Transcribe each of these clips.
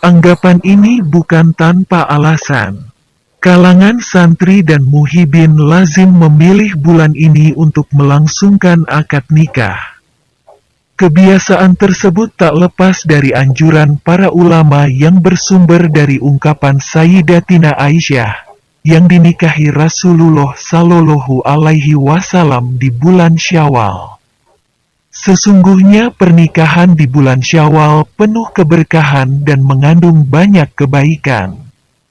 Anggapan ini bukan tanpa alasan. Kalangan santri dan muhibin lazim memilih bulan ini untuk melangsungkan akad nikah. Kebiasaan tersebut tak lepas dari anjuran para ulama yang bersumber dari ungkapan Sayyidatina Aisyah, yang dinikahi Rasulullah Shallallahu Alaihi Wasallam di bulan Syawal. Sesungguhnya pernikahan di bulan Syawal penuh keberkahan dan mengandung banyak kebaikan.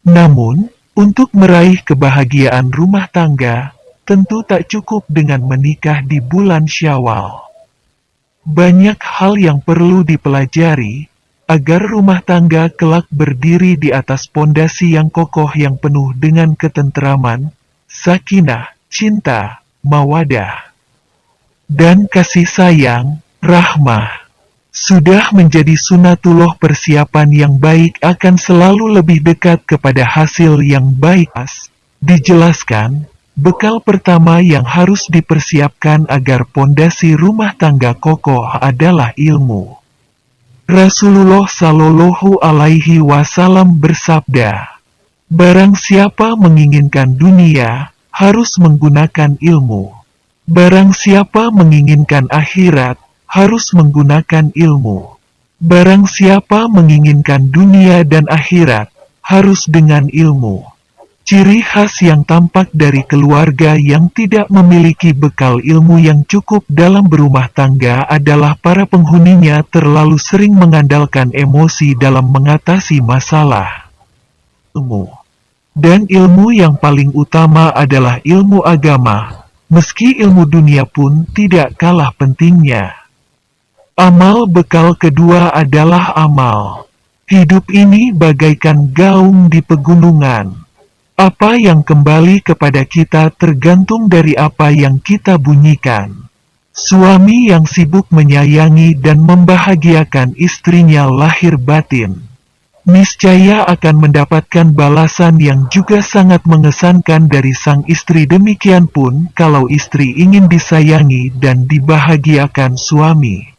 Namun, untuk meraih kebahagiaan rumah tangga, tentu tak cukup dengan menikah di bulan Syawal. Banyak hal yang perlu dipelajari, agar rumah tangga kelak berdiri di atas pondasi yang kokoh yang penuh dengan ketentraman, sakinah, cinta, mawadah, dan kasih sayang, rahmah. Sudah menjadi sunatullah, persiapan yang baik akan selalu lebih dekat kepada hasil yang baik. Dijelaskan, bekal pertama yang harus dipersiapkan agar pondasi rumah tangga kokoh adalah ilmu. Rasulullah Shallallahu Alaihi Wasallam bersabda, "Barang siapa menginginkan dunia, harus menggunakan ilmu. Barang siapa menginginkan akhirat, harus menggunakan ilmu. Barang siapa menginginkan dunia dan akhirat, harus dengan ilmu." Ciri khas yang tampak dari keluarga yang tidak memiliki bekal ilmu yang cukup dalam berumah tangga adalah para penghuninya terlalu sering mengandalkan emosi dalam mengatasi masalah. Dan ilmu yang paling utama adalah ilmu agama, meski ilmu dunia pun tidak kalah pentingnya. Amal bekal kedua adalah amal. Hidup ini bagaikan gaung di pegunungan. Apa yang kembali kepada kita tergantung dari apa yang kita bunyikan. Suami yang sibuk menyayangi dan membahagiakan istrinya lahir batin, niscaya akan mendapatkan balasan yang juga sangat mengesankan dari sang istri. Demikian pun kalau istri ingin disayangi dan dibahagiakan suami.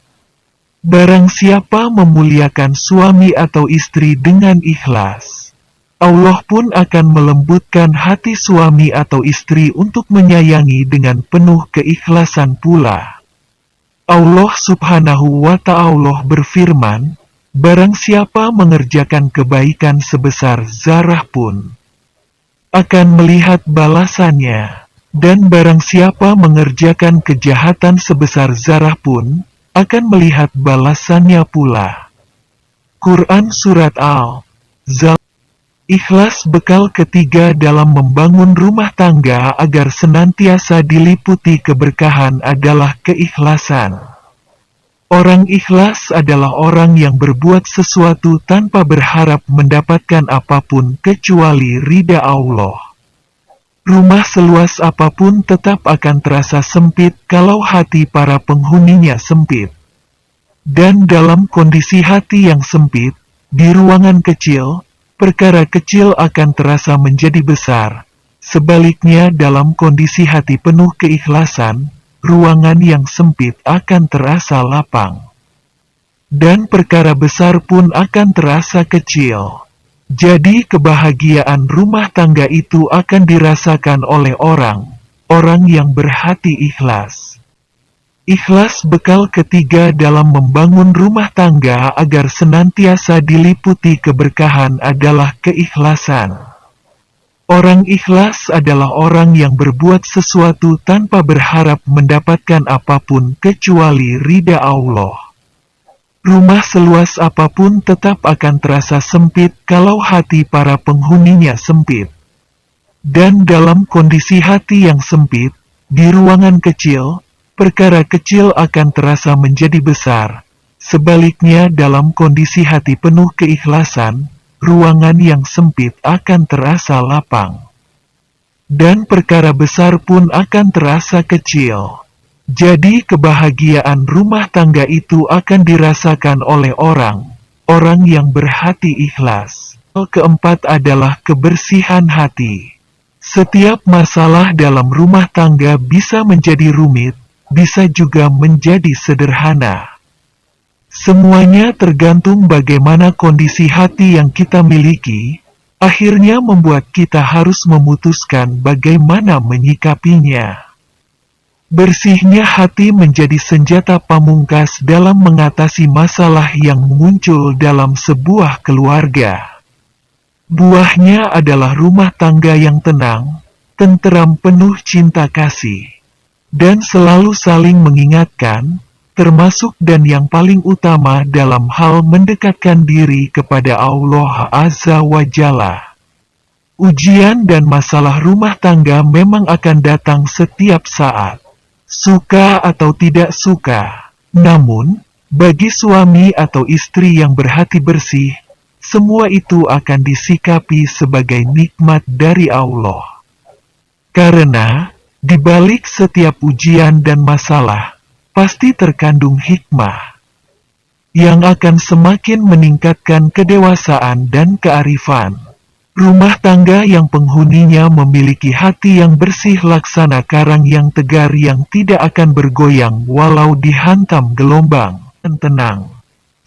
Barang siapa memuliakan suami atau istri dengan ikhlas, Allah pun akan melembutkan hati suami atau istri untuk menyayangi dengan penuh keikhlasan pula. Allah Subhanahu wa Ta'ala berfirman, "Barang siapa mengerjakan kebaikan sebesar zarah pun, akan melihat balasannya. Dan barang siapa mengerjakan kejahatan sebesar zarah pun, akan melihat balasannya pula." Quran Surat Al-Zalzal. Ikhlas bekal ketiga dalam membangun rumah tangga agar senantiasa diliputi keberkahan adalah keikhlasan. Orang ikhlas adalah orang yang berbuat sesuatu tanpa berharap mendapatkan apapun kecuali ridha Allah. Rumah seluas apapun tetap akan terasa sempit kalau hati para penghuninya sempit. Dan dalam kondisi hati yang sempit, di ruangan kecil, perkara kecil akan terasa menjadi besar. Sebaliknya dalam kondisi hati penuh keikhlasan, ruangan yang sempit akan terasa lapang. Dan perkara besar pun akan terasa kecil. Jadi kebahagiaan rumah tangga itu akan dirasakan oleh orang yang berhati ikhlas. Ikhlas bekal ketiga dalam membangun rumah tangga agar senantiasa diliputi keberkahan adalah keikhlasan. Orang ikhlas adalah orang yang berbuat sesuatu tanpa berharap mendapatkan apapun kecuali ridha Allah. Rumah seluas apapun tetap akan terasa sempit kalau hati para penghuninya sempit. Dan dalam kondisi hati yang sempit, di ruangan kecil, perkara kecil akan terasa menjadi besar. Sebaliknya dalam kondisi hati penuh keikhlasan, ruangan yang sempit akan terasa lapang. Dan perkara besar pun akan terasa kecil. Jadi kebahagiaan rumah tangga itu akan dirasakan oleh orang yang berhati ikhlas. Keempat adalah kebersihan hati. Setiap masalah dalam rumah tangga bisa menjadi rumit, bisa juga menjadi sederhana. Semuanya tergantung bagaimana kondisi hati yang kita miliki, akhirnya membuat kita harus memutuskan bagaimana menyikapinya. Bersihnya hati menjadi senjata pamungkas dalam mengatasi masalah yang muncul dalam sebuah keluarga. Buahnya adalah rumah tangga yang tenang, tenteram penuh cinta kasih, dan selalu saling mengingatkan, termasuk dan yang paling utama dalam hal mendekatkan diri kepada Allah Azza wa Jalla. Ujian dan masalah rumah tangga memang akan datang setiap saat, suka atau tidak suka. Namun, bagi suami atau istri yang berhati bersih, semua itu akan disikapi sebagai nikmat dari Allah. Karena, di balik setiap ujian dan masalah, pasti terkandung hikmah yang akan semakin meningkatkan kedewasaan dan kearifan. Rumah tangga yang penghuninya memiliki hati yang bersih laksana karang yang tegar yang tidak akan bergoyang walau dihantam gelombang, dan tenang.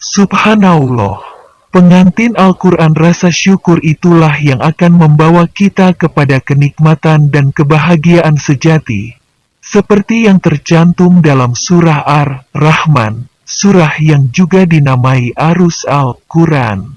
Subhanallah, pengantin Al-Quran rasa syukur itulah yang akan membawa kita kepada kenikmatan dan kebahagiaan sejati. Seperti yang tercantum dalam surah Ar-Rahman, surah yang juga dinamai Arus Al-Quran.